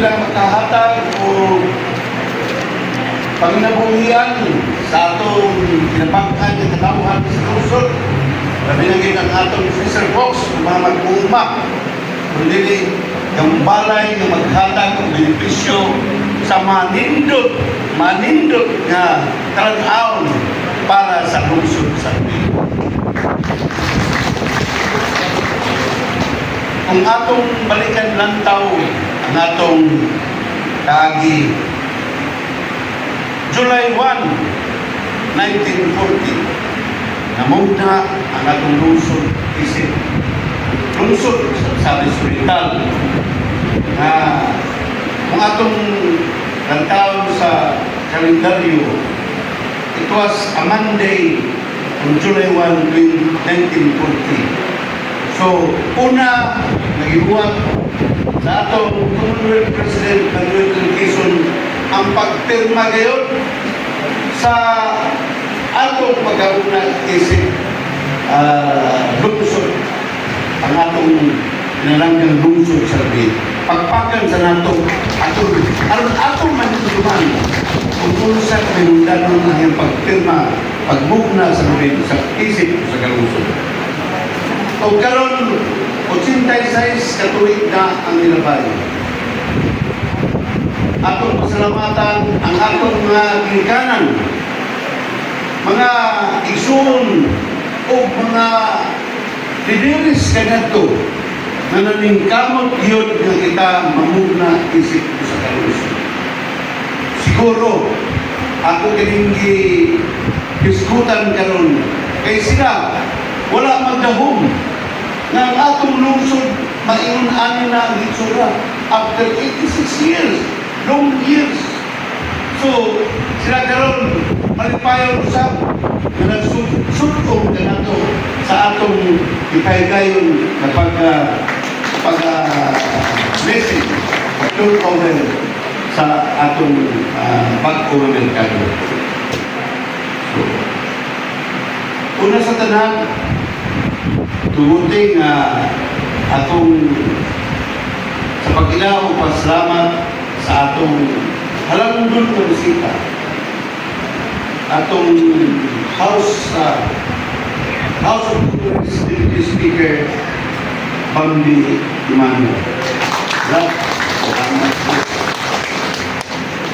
silang makahatag o panginabuhian sa atong kinabangkan ng katawhan sa lusod. Labi na ang atong Fisher Fox, mga mag-uuma. Kundi yung balay na maghatag ng benepisyo sa manindot nga talag-aon para sa lungsod sa Pilipinas. Kung atong balikan lantaw ang atong kaagi, July 1, 1940, namugna ang atong lungsod isip. Lungsod sa hospital na kung atong lantaw sa kalendaryo, it was a Monday on July 1, 1940. So, una, nagibuhat sa atong Commonwealth President Manuel Quezon ang pagpirma gayon sa atong pagkauna isip lungsod, ang atong pinalanggang lungsod sa Pilipinas. Pagpakan sa natong atong manituman kung sa pinundanon ang iyang pagpirma, pagmugna sa Pilipinas, sa isip sa kalungsod. O karon 86 katuig na ang nilabay. Atong pasalamatan ang atong mga ginikanan, mga igsoon o mga lideres kanato na naningkamot yun nga kita mamugna isip ko sa kalusod. Siguro ako kining diskutan karon kay sila wala magdahom nga ang atong lungsod maingon-ani na ang hitsura after 86 years, long years. So, sila karon malipayon usap na nagsutong ka na to sa atong ipay-gayon na pag-message, pag-turnover sa atong pag-merkado. So, una sa tanan, tuguting atong sa pag-ilaw o pasalamat sa atong halangdon na bisita, atong House of Congress Deputy Speaker Bambi Emmanuel.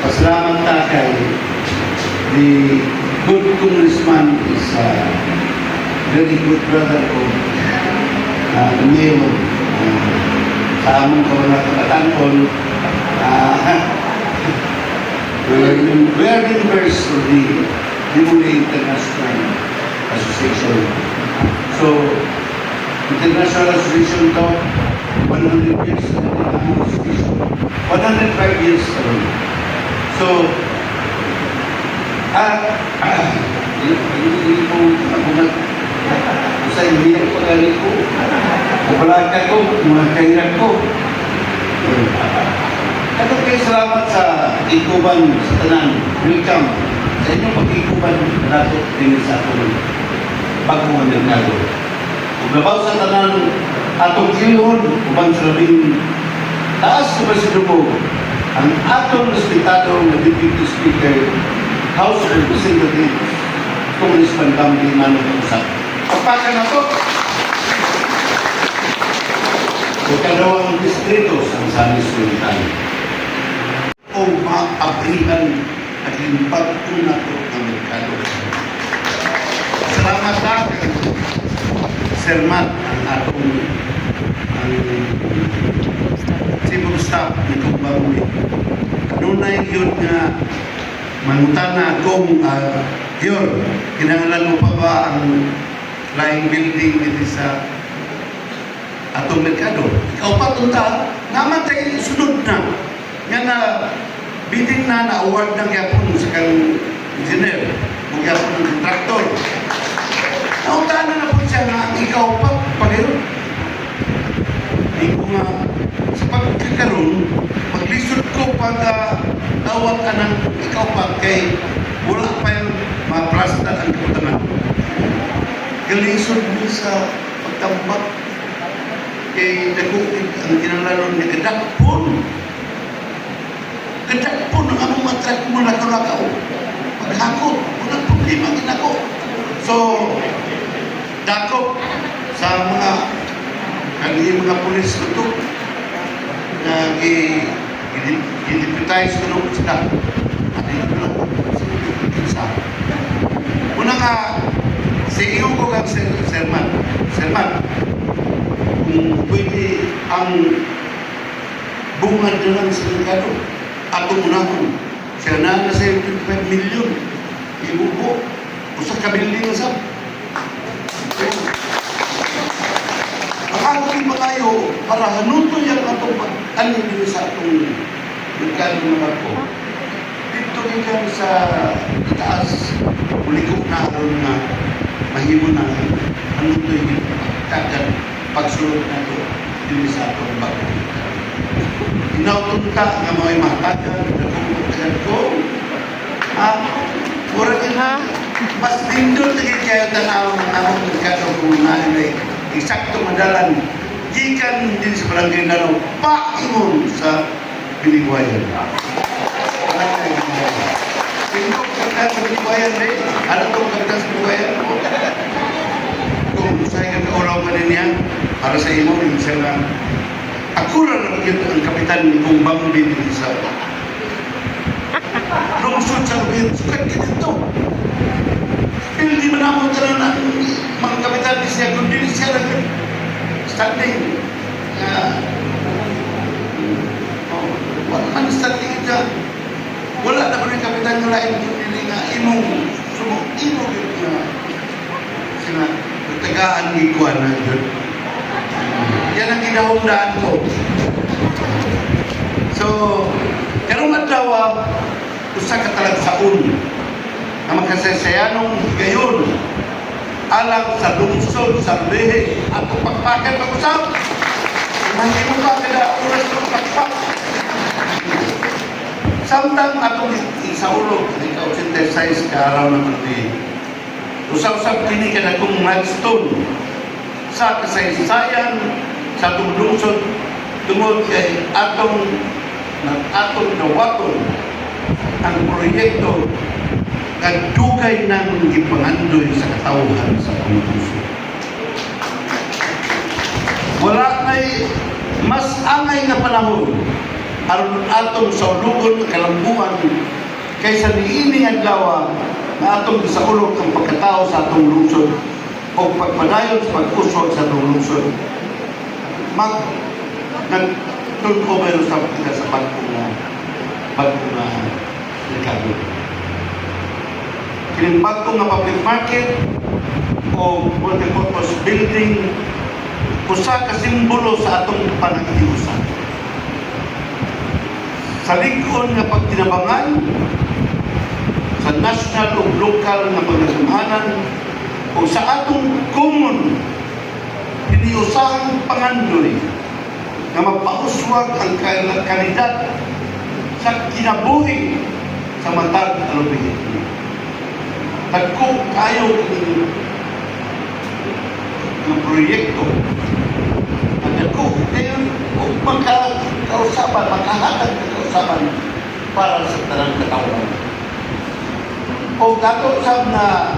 Pasalamat ta kay the good congressman is very good brother ko, the mayor sa among kabanatan-on. We are members of the Dimuli International Association. So, International Association to 100 years na ang association. 105 years na rin. So, hindi po nakunat sa hindi ang pag-alit ko. Kapalaga ko, mga kailan ko. At kayo salamat sa ikuban sa tanan. Welcome sa inyong pag-ikuban nato din sa atong bagong merkado. Kung labaw sa tanan atong ilon, uban sa labing taas sa Basilubo, ang atong respetado na Deputy Speaker, House of Representatives, Congressman Bambi Emmanuel Usap. Papakan na to. Ikadawang distritos ang San Sultan. O maabrihan at limpag una to ang merkado. Salamat na Sir Matt, ang atong Chief of Staff nitong Bambi. Kanunay yun nga mangutana kung yun, kinangalan mo pa ba ang flying building dito sa atong merkado? Ikaw pa tunta, naman tayo sunod na. Nga na, bitin na na-award ng yapon sa kang engineer, o yapon ng kontraktor. Nautana na po siya na ikaw pa, pagayon. Hindi ko nga, sa pagkakaroon, maglisod ko pag tawag ka ng ikaw pa kay wala pa yung ma-plastar ang kaputanan. Galisod mo sa pagtambak kay nagukid ang ginalaron ni Kadakpon. Ganyan po nang among matrak mo lakaw-lakaw. Maghakot, walang problema ginako. So, dakop sa mga kaniyang mga pulis ito na i-deputize ko nung sila. At yun lang sa una nga, sa iyo ko kang serman, kung pwede ang bungad na lang sa Mercado, ato muna ko, siya na sa 25 million, ibubo, o sa kabiling na sab. Makakapin ba kayo para hanuto yan atong ano din sa atong Mercado na barko? Dito ikan sa itaas, ulikog na aron na mahimo na hanuto yung kagan pagsulot na ito din sa atong barko. Inautong ka nga mga matagal, nagpupagkagan ko, mura ka mas lindol na kayo tanaw ng among Mercado kung naanay eksakto madalan gikan din sa barangay Nanaw paingon sa Biligwayan. Tingkog kagdan sa Biligwayan rin. Ano itong kagdan sa Biligwayan? Kung sa'yo kaulaw ka din yan, para sa imo, minsan lang. Ako na naman ang kapitan kong Bambin sa lungsod sa Rubin. Sukat ka dito. Hindi man ako talaga ng mga kapitan siya, kundi siya lang standing. Wala man standing ito. Wala na pa rin kapitan ng lain kundi nga imong imong sila tagaan ni Kuan na yun. Yan ang kinahundaan ko. So, karong adlaw usa ka talagsaon na magkasaysayanong gayon alang sa lungsod sa Lehe at pagpakan pag-usap. Hindi mo pa kada oras ng pagpak. Samtang atong isaulog, ikaw 86 ka araw ng pagpili. Usap-usap kini ka na kung milestone sa kasaysayan sa atong lungsod tungod kay atong nawaton ang proyekto nagdugay ng gipangandoy sa katawhan sa pamumuso. Wala na'y mas angay na panahon aron atong sa ulugon ng kalambuan kaysa niining adlaw na atong gisaulog ang pagkatao sa atong lungsod o pagpadayon sa pag-usog sa atong lungsod. Nag-turnover sa kita sa bagong na Mercado. Kining bagong nga public market o multipurpose building usa ka simbolo sa atong panaghiusa. Sa lig-on nga pagtinabangan sa national o local nga pagkasamahanan o sa atong common iniusahang pangandoy na magpauswag ang kalidad sa kinabuhi sa matag alubihit. Nagko kayo ng proyekto at nagko kayo magkausapan, makahatag ng kausapan para sa tanang katawan. O dato sab na